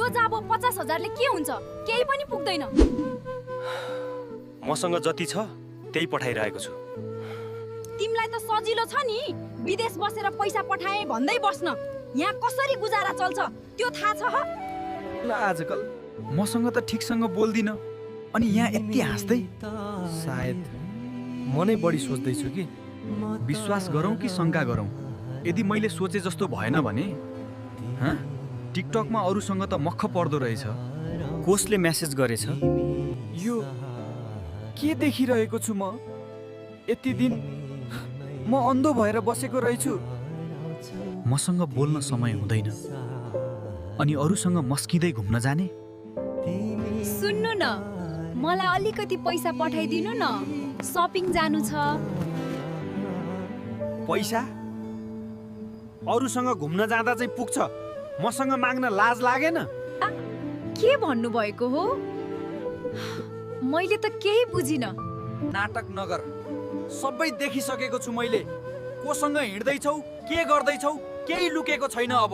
सोझ अब 50,000ले के हुन्छ? केही पनि पुग्दैन। मसँग जति छ त्यही पठाइरहेको छु। तिमीलाई त सजिलो छ नि, विदेश बसेर पैसा पठाए भन्दै बस्न। यहाँ कसरी गुजारा चल्छ त्यो थाहा छ? ल आजकल मसँग त ठिकसँग बोल्दिन अनि यहाँ यति हाँस्दै। सायद म नै बढी सोच्दैछु कि विश्वास गरौँ कि शङ्का गरौँ। यदि मैले सोचे जस्तो भएन भने टिकटकमा अरूसँग त मख पर्दो रहेछ। कसले मेसेज गरेछ? यो के देखिरहेको छु म? यति दिन म अन्धो भएर बसेको रहेछु। मसँग बोल्न समय हुँदैन अनि अरूसँग मस्किँदै घुम्न जाने। सुन्नु न, मलाई अलिकति पैसा पठाइदिनु न, सपिङ जानु छ। पैसा अरूसँग घुम्न जाँदा चाहिँ पुग्छ, मसँग माग्न लाज लागेन? के भन्नुभएको हो? मैले त केही बुझिन। नाटक नगर, सबै देखिसकेको छु मैले। कोसँग हिँड्दैछौ, के गर्दैछौ, केही लुकेको छैन अब।